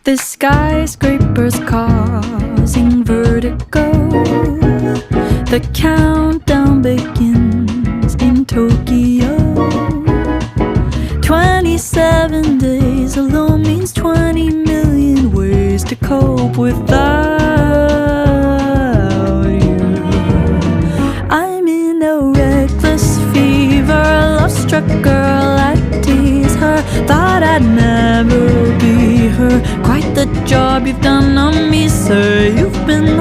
The skyscrapers causing vertigo. The countdown begins in Tokyo. 27 days alone means 20 million ways to cope without you. I'm in a reckless fever, love-struck girl, I tease her. Thought I'd never be her. Quite the job you've done on me, sir. You've been